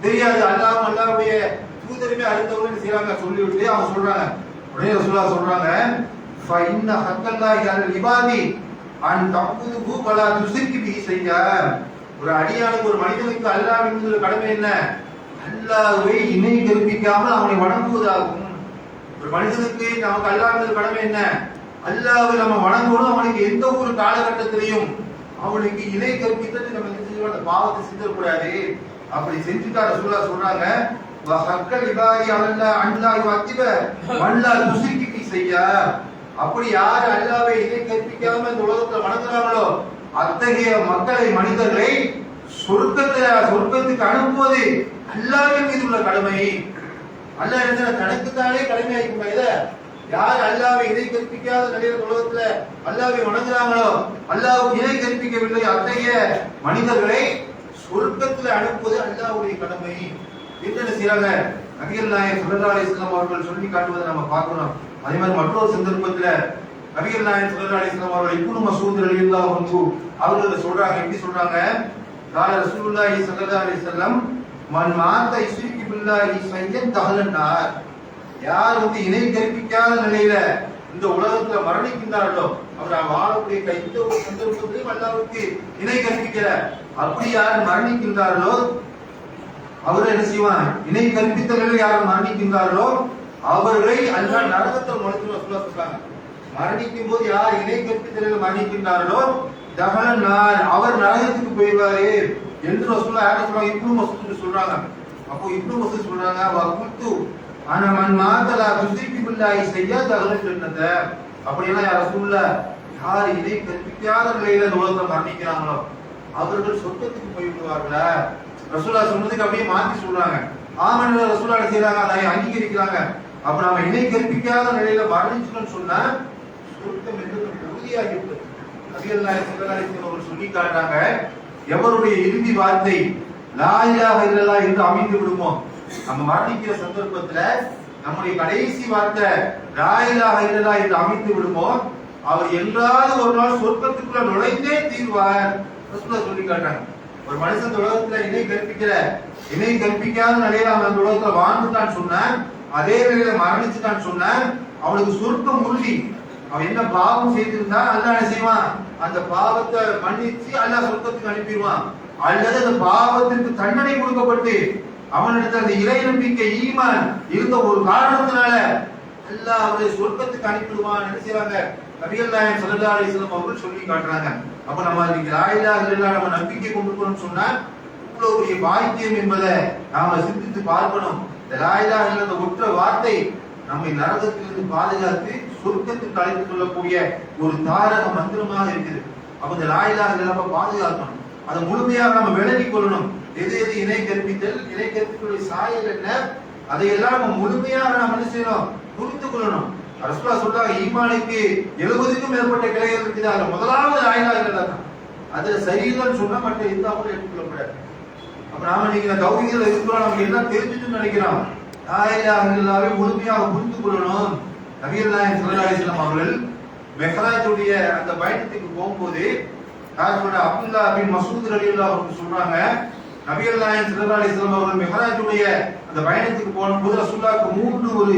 தெரியாது. அல்லாஹ்வும் அல்லாஹ்வுடைய தூதருமே அறிந்தவங்க செய்றாங்க சொல்லிவிட்டு அவங்க சொல்றாங்க, உடனே ரசூலுல்லாஹ் சொல்றாங்க, ஃப இன்ன ஹக்கல்லாஹி அலல் இபாதி அன் தஅபுதுஹு வலா துஷ்ரிகு பிஹி ஷைஆ. ஒரு அடியானுக்கு, ஒரு மனிதனுக்கு அல்லாஹ்வின் மீது உள்ள கடமை என்ன? அல்லாஹ்வை இணை கற்பிக்காமல் அவனை வணங்குவதாகும். ஒரு மனிதனுக்கு நமக்கு அல்லாஹ்வின் மீது கடமை என்ன? அல்லாஹ்வை நம்ம வணங்கணும். அவனுக்கு எந்த ஒரு காலகட்டத்திலையும் அவனுக்கு இணை கற்பித்தது நம்ம அந்த பாவத்தை செஞ்சிடக்கூடாது. அப்படி செஞ்சுட்டா ரசூலுல்லாஹ் சொல்றாங்க, வஹக்கல் இபாதி அல்லாஹ் அல்லாஹ் வத்திப வல்லா துஷ்ரிகு பிஹி ஷைஆ. அப்படி யார் அல்லாஹ்வை இணை கற்பிக்காம இந்த உலகத்துல வணங்குறாங்களோ அத்தகைய மக்களை, மனிதர்களை சொர்க்கத்துக்கு அனுப்புவது அல்லாஹ்வின் மீது உள்ள கடமை. அல்லாஹ் என்ன தனக்குத்தானே கடமையாக்கிட்டாங்க. இத யார் அல்லாஹ்வை இணை கற்பிக்காத நிலையில உலகத்துல அல்லாஹ்வை வணங்குறாங்களோ, அல்லாஹ்வுக்கு இணை கற்பிக்கவில்லை, அத்தகைய மனிதர்களை சொர்க்கத்துல அனுப்புவது அல்லாஹ்வுடைய கடமை என்று செய்றாங்க. நபிகள் நாயகம் ஸல்லல்லாஹு அலைஹி வஸல்லம் அவர்கள் சொல்லி காட்டுவதை நம்ம பார்க்கிறோம். அதே மாதிரி மற்றொரு சந்தர்ப்பத்துல நபிகள் நாயகம் ஸல்லல்லாஹு அலைஹி வஸல்லம் அவர்கள் இப்னு மஸ்ஊத் ரலியல்லாஹு அன்ஹு அவர்கள் சொல்றாங்க, எப்படி சொல்றாங்க? கால ரசூலுல்லாஹி ஸல்லல்லாஹு அலைஹி வஸல்லம், மன் மாத யுஷ்ரிகு பில்லாஹி ஷையன் தஹலன் நார். யார் வந்து இணை கற்பிக்காத நிலையில இந்த உலகத்துல மரணிக்கின்றார்களோ, அவர் வாழக்கூடிய எந்த ஒரு சந்தர்ப்பத்திலும் அல்லாஹ்வுக்கு இணை கற்பிக்கல, அப்படி யார் மரணிக்கின்றார்களோ அவர் என்ன செய்வான்? இணை கற்பித்த நிலையில் யார் மரணிக்கின்றார்களோ அவர்களை அல்லாஹ் நரகத்தை சொல்றாங்க. மரணிக்கும் போது யார் இணை கற்பித்த நிலையில் மரணிக்கின்றார்களோ தஹலன் நார், அவர் நரகத்துக்கு போய்வாரு என்று ரசூலுல்லாஹ் யாரை சொல்றாங்க? இப்னு மஸ்ஊத் சொல்றாங்க. அப்போ இப்னு மஸ்ஊத் சொல்றாங்க, வகுத்து ஆனா மன் மாத்தலா துசிக்கு பில்லாஹி செய்யா தகவல் சொன்னத அப்படியெல்லாம் யார சொல்ல யார் இதை கற்பிக்காத நிலையில இந்த உலகத்தை மரணிக்கிறாங்களோ அவர்கள் சொர்க்கத்துக்கு போய்விடுவார்களா? ரசூலுல்லாஹ் சொன்னதுக்கு அப்படியே மாத்தி சொல்றாங்க. ஆமன்ல ரசூலுல்லாஹ் செய்யறாங்க, அதை அங்கீகரிக்கிறாங்க. அப்ப நாம இணை கற்பிக்காத நிலையில மரணிச்சோம்னு சொன்னா சொர்க்கம் என்று உறுதியாகிவிட்டது. நபியல்லாஹி ஸல்லல்லாஹு அலைஹி வஸல்லம் அவர்கள் சொல்லி காட்டுறாங்க, எவருடைய இறுதி வார்த்தை லா இலாஹ இல்லல்லாஹ் என்று அமைந்து விடுமோ, நம்ம மரணிக்கிற சந்தர்ப்பத்துல நம்முடைய கடைசி வார்த்தை லா இலாஹ இல்லல்லாஹ் என்று அமைந்து விடுமோ, அவர் என்றாவது ஒரு நாள் சொர்க்கத்துக்குள்ள நுழைந்தே தீர்வார். ரசூலுல்லாஹ் சொல்லி காட்டுறாங்க. ஒரு மனுஷன் உலகத்துல இணை கற்பிக்காத நிலையில அவன் அந்த உலகத்துல வாழ்ந்துட்டான்னு சொன்ன, அதே நிலையில மரணிச்சுட்டான்னு சொன்ன, அவனுக்கு சொர்க்கம் உறுதி. அவன் என்ன பாவம் செய்திருந்தா அல்லாஹ் என்ன செய்வான்? அந்த பாவத்தை மன்னிச்சு அல்லாஹ் சொர்க்கத்துக்கு அனுப்பிடுவான். அல்லது அந்த பாவத்திற்கு தண்டனை கொடுக்கப்பட்டு அவனிடத்தில் அந்த இறை நம்பிக்கை ஈமான் இருந்த ஒரு காரணத்தினால அல்லாஹ் அவரை சொர்க்கத்துக்கு அனுப்பிடுவான். என்ன செய்வாங்க? நபிகள் நாயகம் ஸல்லல்லாஹு அலைஹி வஸல்லம் அவர்கள் சொல்லி காட்டுறாங்க. அப்ப நம்ம இன்னைக்கு லா இலாஹ இல்லல்லாஹ் நம்ம நம்பிக்கை கொண்டுக்கணும்னு சொன்னா இவ்வளவு பெரிய பாக்கியம் என்பதை நாம சிந்தித்து பார்க்கணும். இந்த லா இலாஹ இல்லல்லாஹ் ஒற்ற வார்த்தை நம்மை நரகத்திலிருந்து பாதுகாத்து சொர்க்கத்துக்கு அழைத்து கொள்ளக்கூடிய ஒரு தாரக மந்திரமாக இருக்குது. அப்ப இந்த லா இலாஹ இல்லல்லாஹ் பாதுகாக்கணும், அதை முழுமையாக நம்ம விளங்கிக் கொள்ளணும். எது எது இணை கற்பித்தல், இணை கற்பித்தலுடைய சாயல் என்ன, அதையெல்லாம் நம்ம முழுமையாக நாம் என்ன செய்யணும்? புரிந்து கொள்ளணும். ரசூலுல்லாஹ் சொல்றாங்க, ஈமானுக்கு 70க்கும் மேற்பட்ட கிளைகள் இருக்குது. அதுல முதலாவது லா இலாஹ இல்லல்லாஹ் தான். அதுல சரியில்லைன்னு சொன்னா மற்ற எந்த அமலும் எடுத்துக்கொள்ளக்கூடாது. அப்ப நாம இன்னைக்கு தௌஹீதுல இருக்கிறோம், நமக்கு எல்லாம் தெரிஞ்சுட்டு நினைக்கிறோம். லா இலாஹ இல்லல்லாஹ்வை முழுமையாக புரிந்து கொள்ளணும். நபிகள் நாயகம் ஸல்லல்லாஹு அலைஹி வஸல்லம் அவர்கள் மெஹ்ராஜுடைய அந்த பயணத்துக்கு போகும்போது அப்துல்லாஹ் பின் மஸ்ஊத் ரலியல்லாஹு அன்ஹு சொல்றாங்க, நபிகள் நாயகம் ஸல்லல்லாஹு அலைஹி வஸல்லம் அவர்கள் மெஹ்ராஜுடைய அந்த பயணத்துக்கு போகும்போது ரசூலுல்லாஹ்க்கு 3 ஒரு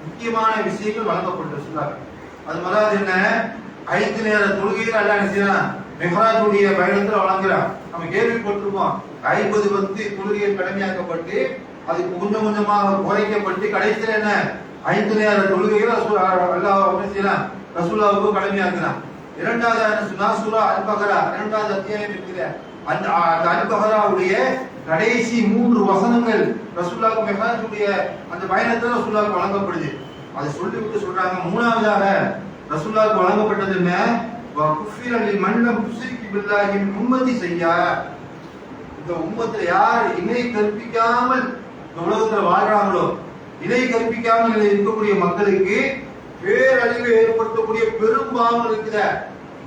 முக்கியமான விஷயங்கள் வழங்கப்பட்ட ரசூலுல்லாஹ். அது முதலாவது என்ன? 5 நேர தொழுகையை அல்லாஹ் என்ன செய்றான்? மெஹ்ராஜுடைய பயணத்துல வழங்குறான். நம்ம கேள்விப்பட்டிருப்போம், 50 பக்தி தொழுகைகள் கடமையாக்கப்பட்டு அது கொஞ்சம் கொஞ்சமாக குறைக்கப்பட்டு கடைசியில் என்ன 5 நேர தொழுகைகள் அல்லாஹ் என்ன செய்றான்? ரசூலுல்லாஹ்வுக்கு கடமையாக்குறான். இரண்டாவது என்ன சொன்னா, சூரா அல் பக்ரா 2வது அத்தியாயம் இருக்குது. அந்த அல் பக்ராவுடைய கடைசி 3 வசனங்கள் ரசூலுல்லாஹ் மெஹ்ராஜுடைய அந்த பயணத்துல ரசூலுல்லாஹ் வழங்கப்படுது. அதை சொல்லிவிட்டு சொல்றாங்க, மூணாவதாக ரசூலுல்லாஹ் வழங்கப்பட்டது என்ன? வகுஃபிர லிமன் லம் துஷ்ரிக் பில்லாஹி மின் உம்மத்தி செய்யா. இந்த உம்மத்துல யார் இணை கற்பிக்காமல் இந்த உலகத்துல வாழ்றாங்களோ, இணை கற்பிக்காமல் இருக்கக்கூடிய மக்களுக்கு பேரழிவை ஏற்படுத்தக்கூடிய பெரும் பாவங்கள் இருக்குத,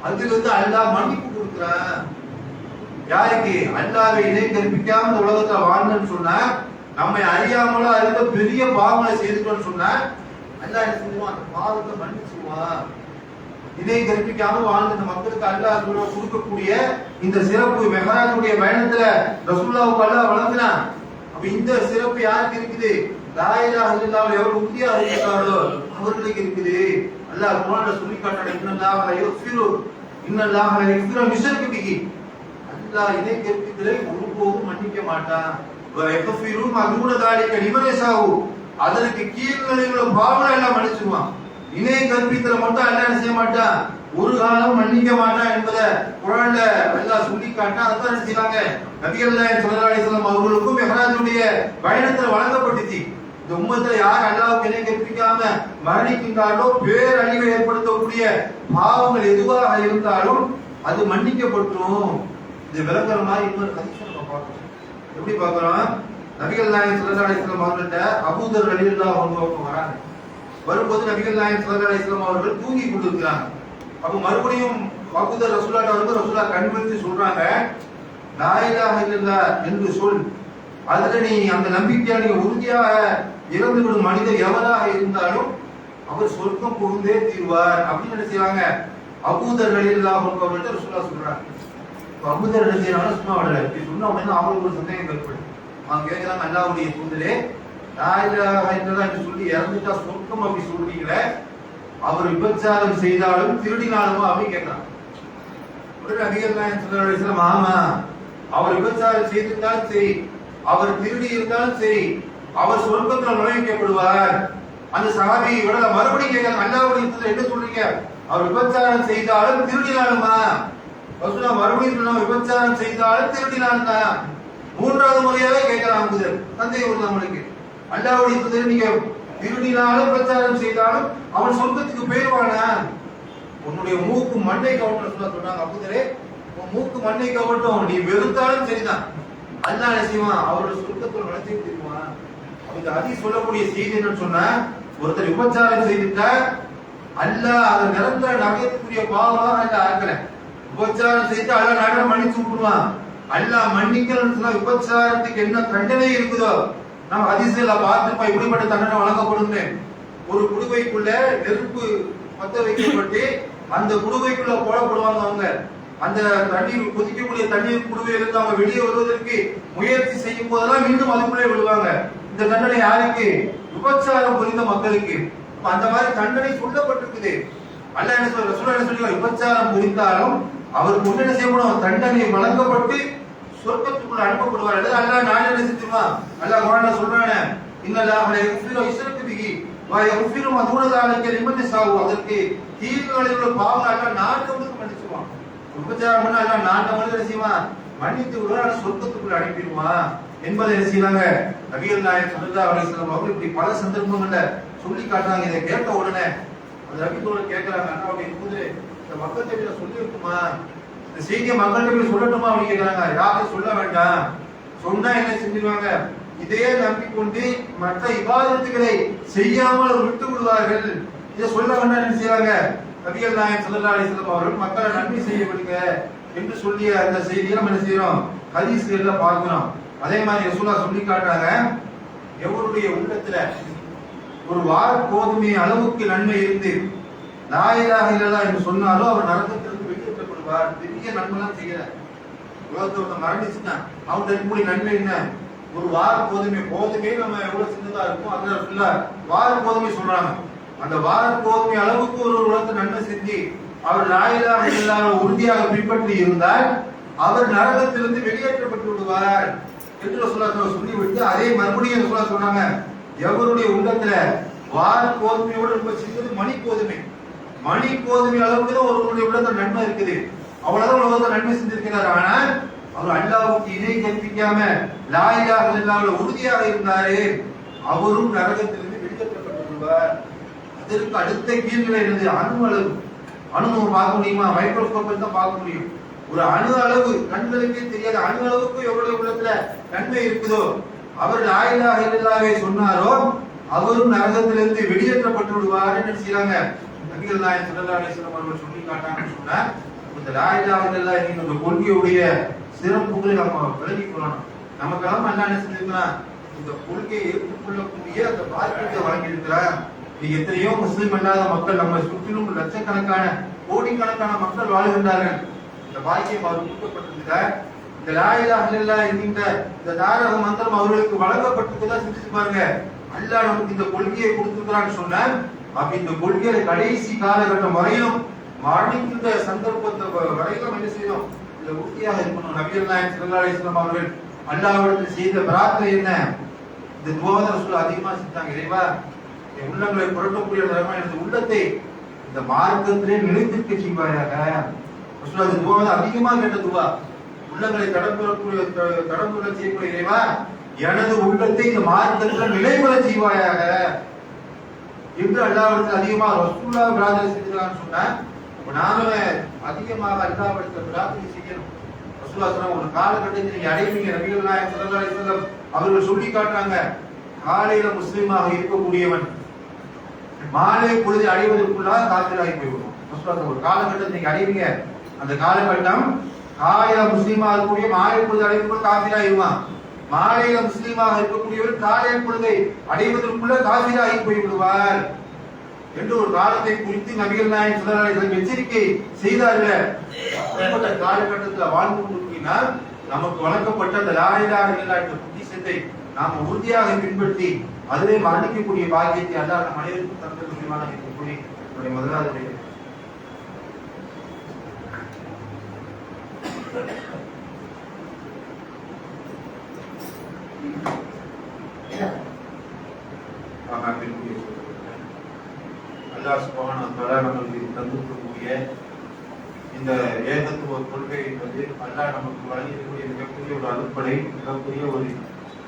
அதிலிருந்து அல்லாஹ் மன்னிப்பு கொடுக்கிறான். யாருக்கு? அல்லாஹ்வை இணை கற்பிக்காம உலகத்துல வாழ்ந்தன்னு சொன்னா, நம்மை அறியாமலோ அறிந்த பெரிய பாவங்களை செய்துட்டோம்னு சொன்னா அல்லாஹ் என்ன செய்வான்? அந்த பாவத்தை மன்னிச்சுவான். இணை கற்பிக்காம வாழ்ந்த மக்களுக்கு அல்லாஹ் கொடுக்கக்கூடிய இந்த சிறப்பு மெஹ்ராஜுடைய பயணத்துல ரசூலுல்லாஹ்வுக்கு அல்லாஹ் வழங்கினான். அப்ப இந்த சிறப்பு யாருக்கு இருக்குது? லா இலாஹ இல்லல்லாஹ் எவர் உறுதியாக இருக்கிறார்களோ அவர்களுக்கு இருக்குது. அல்லாஹ் குர்ஆன்ல சொல்லி காட்டுறான், இன்னல்லாஹ லா யக்ஃபிரு இன்னல்லாஹ லா யக்ஃபிரு மிஷ்ரிக பிஹி. அல்லாஹ் இணை கற்பித்தலை ஒருபோதும் மன்னிக்க மாட்டான். வ யக்ஃபிரு மா தூன தாலிக லிமன் யஷாஉ. அதற்கு கீழ்நிலையில் உள்ள பாவங்களை எல்லாம் மன்னிச்சுவான். இணை கற்பித்தலை மட்டும் அல்லாஹ் என்ன செய்ய மாட்டான்? ஒரு காலம் மன்னிக்க மாட்டான் என்பதை குர்ஆன்ல அல்லாஹ் சொல்லி காட்டினா அதான் என்ன செய்றாங்க? நபிகள் நாயகம் ஸல்லல்லாஹு அலைஹி வஸல்லம் அவர்களுக்கும் மெஹ்ராஜுடைய பயணத்தில் வழங்கப்பட்டுச்சு. இந்த உம்மத்துல யார் அல்லாஹ்வுக்கு இணை கற்பிக்காம மரணிக்கின்றார்களோ, பேரழிவை ஏற்படுத்தக்கூடிய பாவங்கள் எதுவாக இருந்தாலும் அது மன்னிக்கப்பட்டுரும். இது விளங்குற மாதிரி இன்னொரு ஹதீஸை நம்ம பார்க்கிறோம். எப்படி பார்க்கிறோம்? நபிகள் நாயகம் ஸல்லல்லாஹு அலைஹி வஸல்லம் அவர்கள்ட்ட அபூதர் ரலியல்லாஹு அன்ஹு வராங்க. வரும்போது நபிகள் நாயகம் ஸல்லல்லாஹு அலைஹி வஸல்லம் அவர்கள் தூங்கி கொண்டிருக்கிறாங்க. அப்ப மறுபடியும் அபூதர் ரசூலுல்லாஹ் அவர்கள் ரசூலுல்லாஹ் கண்விழித்து சொல்றாங்க, லா இலாஹ இல்லல்லாஹ் என்று சொல், அதுல நீ அந்த நம்பிக்கையால் நீ உறுதியாக இறந்துவிடும் மனிதர் எவராக இருந்தாலும் அவர் சொர்க்கம் புகுந்தே தீர்வார் அப்படின்னு என்ன செய்வாங்க? அபூதர் ரலியல்லாஹு அன்ஹு அவர்கள்ட்ட ரசூலுல்லாஹ் சொல்றாங்க. அபூதர் என்ன செய்யறாங்க? சும்மா விடல. இப்படி சொன்ன உடனே அவங்களுக்கு ஒரு சந்தேகம் ஏற்படுது. அவங்க கேட்கிறாங்க, அல்லாஹ்வுடைய தூதரே, லா இலாஹ இல்லல்லாஹ் என்று சொல்லி இறந்துட்டா சொர்க்கம் அப்படி சொல்றீங்களே, அவர் விபச்சாரம் செய்தாலும் திருடினாலுமா அப்படின்னு கேட்கிறாங்க. உடனே நபிகள் நாயகம் ஸல்லல்லாஹு அலைஹி வஸல்லம், ஆமா, அவர் விபச்சாரம் செய்திருந்தாலும் சரி, அவர் திருடி இருந்தாலும் சரி, அவர் சொர்க்கத்தில் நுழைவிக்கப்படுவார். அந்த சஹாபி விட மறுபடியும் கேட்கிறாங்க, அல்லாஹ்வுடைய தூதரே என்ன சொல்றீங்க? அவர் விபச்சாரம் செய்தாலும் திருடினாலுமா? ரசூலுல்லாஹ் மறுபடியும் சொன்னாங்க, விபச்சாரம் செய்தாலும் திருடினாலும் தான். 3வது முறையாவே கேட்கிறாங்க. சந்தேகம் வருது நம்மளுக்கு. அல்லாஹ்வுடைய தூதரே, நீங்க திருடினாலும் பிரச்சாரம் செய்தாலும் அவன் சொர்க்கத்துக்கு போயிடுவானா? உன்னுடைய மூக்கு மண்ணை கவட்டும் சொன்னாங்க. அபூதரே, உன் மூக்கு மண்ணை கவட்டும், நீ வெறுத்தாலும் சரிதான், அல்லாஹ் என்ன செய்வான்? அவரோட சொர்க்கத்தில் நுழைச்சி தெரியுவான். இந்த ஹதீஸ் சொல்லக்கூடிய செய்தி என்னன்னு சொன்னா, ஒருத்தர் விபச்சாரம் செய்துட்டா அல்லாஹ் அதை நிரந்தர நகையத்துக்குரிய பாவமா அல்லாஹ் ஆக்கல. விபச்சாரம் செய்து அல்லாஹ் நாட மன்னிச்சு விட்டுருவான். அல்லாஹ் மன்னிக்கணும்னு சொன்னா விபச்சாரத்துக்கு என்ன தண்டனை இருக்குதோ நம்ம ஹதீஸ்ல பார்த்துப்பா இப்படிப்பட்ட தண்டனை வழங்கப்படுது. ஒரு குடுவைக்குள்ள நெருப்பு பத்த வைக்கப்பட்டு அந்த குடுவைக்குள்ள போடப்படுவாங்க. அவங்க அந்த தண்ணீர் கொதிக்கக்கூடிய தண்ணீர் குடுவையிலிருந்து அவங்க வெளியே வருவதற்கு முயற்சி செய்யும் போதெல்லாம் மீண்டும் அதுக்குள்ளே விடுவாங்க. இந்த தண்டனை யாருக்கு? விபச்சாரம் புரிந்த மக்களுக்கு. அந்த மாதிரி தண்டனை சொல்லப்பட்டிருக்குது. அல்லாஹ் என்ன சொல்ற? ரசூலுல்லாஹ் என்ன சொல்றாங்க? விபச்சாரம் புரிந்தாலும் அவருக்கு என்ன செய்யப்படும்? தண்டனை வழங்கப்பட்டு சொர்க்கத்துக்குள்ள அனுப்பப்படுவார். அல்லாஹ் நான் என்ன செஞ்சிருவான்? அல்லாஹ் குர்ஆன்ல சொல்றானே, இன்னல்லாஹ லா யக்ஃபிரு யுஷ்ரகு பிஹி வ யக்ஃபிரு மா தூன ஸாலிக லிமன் யஷாஉ. அதற்கு தீர்வுகளில் உள்ள பாவங்களை அல்லாஹ் நாட்டமுக்கு மன்னிச்சுவான். விபச்சாரம் பண்ணா அல்லாஹ் நாட்டமுக்கு என்ன செய்வான்? மன்னித்து விடுவான், சொர்க்கத்துக்குள்ள அனுப்பிடுவான் என்பதை என்ன செய்வாங்க? நபிகள் நாயகம் ஸல்லல்லாஹு அலைஹி வஸல்லம் அவர்கள் இப்படி பல சந்தர்ப்பங்கள்ல சொல்லி காட்டுறாங்க. இதை கேட்ட உடனே அந்த நபிகளோட கேட்கிறாங்க, அண்ணா இருக்கும்போது இந்த மக்கள்கிட்ட சொல்லி இருக்குமா, இந்த செய்தியை மக்கள்கிட்ட சொல்லட்டுமா அப்படின்னு கேட்கிறாங்க. யாரும் சொல்ல வேண்டாம், சொன்னா என்ன செஞ்சிருவாங்க? இதையே நம்பிக்கொண்டு மற்ற இபாதத்துகளை செய்யாமல் விட்டு விடுவார்கள். இதை சொல்ல வேண்டாம் என்ன செய்வாங்க? நபிகள் நாயகம் ஸல்லல்லாஹு அலைஹி வஸல்லம் அவர்கள் மக்களை நன்மை செய்ய விடுங்க என்று சொல்லிய அந்த செய்தியை நம்ம என்ன செய்யறோம்? ஹதீஸ்ல பார்க்கிறோம். அதே மாதிரி ரசூலுல்லாஹ் சொல்லி காட்டுறாங்க, எவருடைய உள்ளத்துல ஒரு வார் கோதுமை அளவுக்கு நன்மை இருந்து லா இலாஹ இல்லல்லாஹ் என்று சொன்னாலும் அவர் நரகத்திலிருந்து வெளியேற்றப்படுவார். பெரிய நன்மைலாம் செய்யற உலகத்தோட மரணிச்சுன்னா அவன் இருக்கக்கூடிய நன்மை என்ன? ஒரு வார் கோதுமை நம்ம எவ்வளவு சின்னதா இருக்கும் அதுல ஃபுல்லா வார் கோதுமை சொல்றாங்க. அந்த வார் கோதுமை அளவுக்கு ஒரு உலகத்தை நன்மை செஞ்சு அவர் லா இலாஹ இல்லல்லாஹ் உறுதியாக பின்பற்றி இருந்தால் அவர் நரகத்திலிருந்து வெளியேற்றப்பட்டு விடுவார் என்று ரசூலுல்லாஹ் சொல்லி விட்டு அதே மறுபடியும் ரசூலுல்லாஹ் சொன்னாங்க, எவருடைய உள்ளத்துல வார் கோதுமையோட ரொம்ப சின்னது மணி கோதுமை அளவுக்கு தான் ஒருவருடைய உள்ளத்துல நன்மை இருக்குது. அவ்வளவுதான் உலகத்துல நன்மை செஞ்சிருக்கிறார். ஆனால் அவர் அல்லாஹ்வுக்கு இணை கற்பிக்காம லா இலாஹ இல்லல்லாஹ் உறுதியாக இருந்தாரே, அவரும் நரகத்திலிருந்து வெளியேற்றப்பட்டு விடுவார். அதற்கு அடுத்த கீழ்நிலை என்னது? அணு பார்க்க முடியுமா? மைக்ரோஸ்கோப்பில் தான் பார்க்க முடியும். ஒரு அணு அளவு கண்களுக்கே தெரியாத அணு அளவுக்கு எவ்வளவு உள்ளத்துல நன்மை இருக்குதோ அவர் லா இலாஹ இல்லல்லாஹ்வை சொன்னாரோ அவரும் நரகத்திலிருந்து வெளியேற்றப்பட்டு விடுவார் என்று செய்றாங்க. நபிகள் நாயகம் ஸல்லல்லாஹு அலைஹி வஸல்லம் அவர்கள் சொல்லி காட்டாங்கன்னு சொன்னா, இந்த லா இலாஹ இல்லல்லாஹ் என்கிற கொள்கையுடைய சிறப்புகளை நம்ம விளங்கிக் கொள்ளணும். நமக்கெல்லாம் அல்லாஹ் என்ன செஞ்சிருக்கிறான்? இந்த கொள்கையை ஏற்றுக்கொள்ளக்கூடிய அந்த பாக்கியத்தை வழங்கியிருக்கிறார். எத்தனையோ முஸ்லிம் அல்லாத மக்கள் நம்ம சுற்றிலும் லட்சக்கணக்கான கோடிக்கணக்கான மக்கள் வாழ்கின்றார்கள். இந்த பாக்கியம் அவர் கொடுக்கப்பட்டிருக்கிறார். இந்த லா இலாஹ இல்லல்லாஹ் என்கின்ற இந்த தாரக மந்திரம் அவர்களுக்கு வழங்கப்பட்டிருக்கிறதா சிந்திச்சு பாருங்க. அல்லாஹ் நமக்கு இந்த கொள்கையை கொடுத்திருக்கிறான்னு சொன்னா, அப்ப இந்த கொள்கையை கடைசி காலகட்டம் வரையிலும் மரணிக்கின்ற சந்தர்ப்பத்தை வரையிலும் என்ன செய்யணும்? இந்த உறுதியாக இருக்கணும். நபிகள் நாயகம் ஸல்லல்லாஹு அலைஹி வஸல்லம் அவர்கள் அல்லாஹ்விடத்தில் செய்த பிரார்த்தனை என்ன? இந்த துஆவை ரசூல் அதிகமா செஞ்சாங்க. இறைவா, என் உள்ளங்களை புரட்டக்கூடிய இந்த உள்ளத்தை இந்த மார்க்கத்திலே நிலைத்திருக்க செய்வாயாக. ரசூல் அந்த துஆவை அதிகமா கேட்ட துஆ. உள்ளங்களை கடந்துள்ள செய்யக்கூடிய இறைவா, எனது உள்ளத்தை இந்த மார்க்கத்தில் நிலைபெற செய்வாயாக என்று அல்லாஹ்விடத்தில் அதிகமா ரசூலுல்லாஹ் பிரார்த்தனை செஞ்சாங்கன்னு சொன்னா, நாம அதிகமாக அல்லாஹ்விடத்தில் பிரார்த்தனை செய்யணும். ரசூலுல்லாஹ் சொன்ன ஒரு காலகட்டத்தில் நீங்க அடைவீங்க. நபிகள் நாயகம் ஸல்லல்லாஹு அலைஹி வஸல்லம் அவர்கள் சொல்லி காட்டுறாங்க, காலையில முஸ்லிமாக இருக்கக்கூடியவன் மாலை பொழுது அடைவதற்குள்ளாக காத்திராகி போய்விடும். ரசூலுல்லாஹ் ஒரு காலகட்டத்தில் நீங்க அடைவீங்க. அந்த காலகட்டம் காலையில முஸ்லிமாக இருக்கக்கூடிய மாலை பொழுது அடைவதற்குள் காத்திராகிடுவான். மாலையில முஸ்லிமாக இருக்கக்கூடியவர் காலை பொழுதை அடைவதற்குள்ள காபிராகி போய்விடுவார் என்று ஒரு காலத்தை குறித்து நபிகள் நாயகம் ஸல்லல்லாஹு அலைஹி வஸல்லம் எச்சரிக்கை செய்தார்கள். அந்த காலகட்டத்தில் வாழ்ந்து கொண்டிருக்கிறார். நமக்கு வழங்கப்பட்ட அந்த லா இலாஹ இல்லல்லாஹ் என்ற புத்திசத்தை நாம் உறுதியாக பின்பற்றி அதிலே மரணிக்கக்கூடிய பாக்கியத்தை அல்லாஹ் நம் அனைவருக்கும் தந்தது முடிவான கூறி என்னுடைய முதலாவது அல்லாஹ் சுப்ஹானஹு வ தஆலா நமக்கு தந்திருக்கக்கூடிய இந்த ஏகத்துவ கொள்கை என்பது அல்லாஹ் நமக்கு வழங்கியிருக்கக்கூடிய மிகப்பெரிய ஒரு அருட்படை, மிகப்பெரிய ஒரு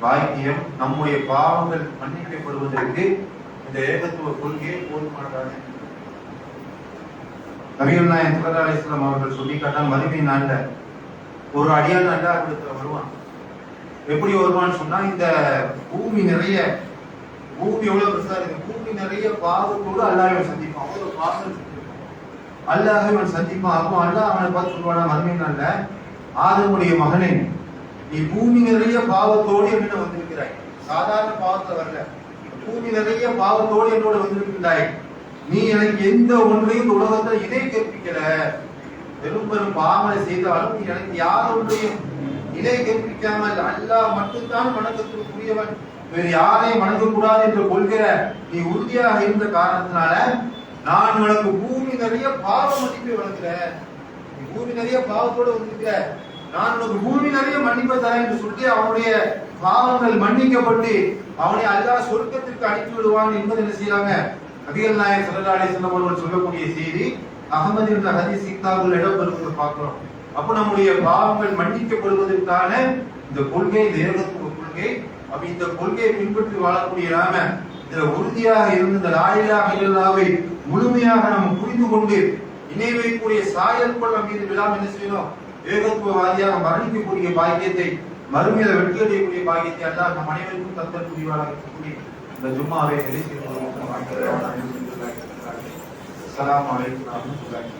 பாக்கியம். நம்முடைய பாவங்கள் மன்னிக்கப்படுவதற்கு இந்த ஏகத்துவ கொள்கையை போதுமானதான நபிகள் நாயகம் ஸல்லல்லாஹு அலைஹி வஸல்லம் அவர்கள் சொல்லி காட்டான், மறுமை நாள்ல ஒரு அடியான் அல்லாஹ்விடத்துல வருவான். எப்படி வருவான்னு சொன்னா, இந்த பூமி நிறைய, பூமி எவ்வளவு பெருசா இருக்கு, பூமி நிறைய பாவத்தோடு அல்லாஹ்வை சந்திப்பான். அவ்வளவு பாவம் அல்லாஹ்வை அவன் சந்திப்பான். அப்போ அல்லாஹ் அவனை பார்த்து சொல்லுவானா மறுமை நாள்ல, ஆதமுடைய மகனே, நீ பூமி நிறைய பாவத்தோடு என்னோட வந்திருக்கிறாய். சாதாரண பாவத்தை வரல, பூமி நிறைய பாவத்தோடு என்னோட வந்திருக்கிறாய். நீ எனக்கு எந்த ஒன்றையும் உலகத்துல இணை கற்பிக்கல. பெரும் பெரும் பாவனை செய்தாலும் நீ எனக்கு யார் ஒன்றையும் இணை கற்பிக்காமல் அல்லாஹ் மட்டும்தான் வணக்கத்திற்குரியவன், வேறு யாரையும் வணங்கக்கூடாது என்று கொள்கிற நீ உறுதியாக இருந்த காரணத்தினால நான் உனக்கு பூமி நிறைய பாவ மன்னிப்பை வழங்குறேன். நீ பூமி நிறைய பாவத்தோடு வந்திருக்கிற, நான் உனக்கு பூமி நிறைய மன்னிப்பை தரேன் என்று சொல்லி அவனுடைய பாவங்கள் மன்னிக்கப்பட்டு அவனை அல்லாஹ் சொர்க்கத்திற்கு அனுப்பி விடுவான் என்பது என்ன செய்யறாங்க நபிகள் நாயகம் ஸல்லல்லாஹு அலைஹி வஸல்லம் அவர்கள் சொல்லக்கூடிய செய்தி அஹ்மத் என்ற ஹதீஸ் கிதாபில் இடம்பெறுவதை பார்க்கிறோம். அப்ப நம்முடைய பாவங்கள் மன்னிக்கப்படுவதற்கான இந்த கொள்கை, இந்த ஏகத்துவ கொள்கை. அப்ப இந்த கொள்கையை பின்பற்றி வாழக்கூடிய நாம இதுல உறுதியாக இருந்து இந்த லா இலாஹ இல்லல்லாஹ்வை முழுமையாக நாம் புரிந்து கொண்டு இணை வைக்கக்கூடிய சாயல்கள் நம் மீது விழாம என்ன செய்யணும், ஏகத்துவவாதியாக மரணிக்கக்கூடிய பாக்கியத்தை, மறுமையில வெற்றி அடையக்கூடிய பாக்கியத்தை அல்லாஹ் நம் அனைவருக்கும் தந்தல் புரிவாராக இருக்கக்கூடிய இந்த ஜும்மாவை நிறைவு அஸ்ஸலாமு அலைக்கும் வரஹ்மத்துல்லாஹி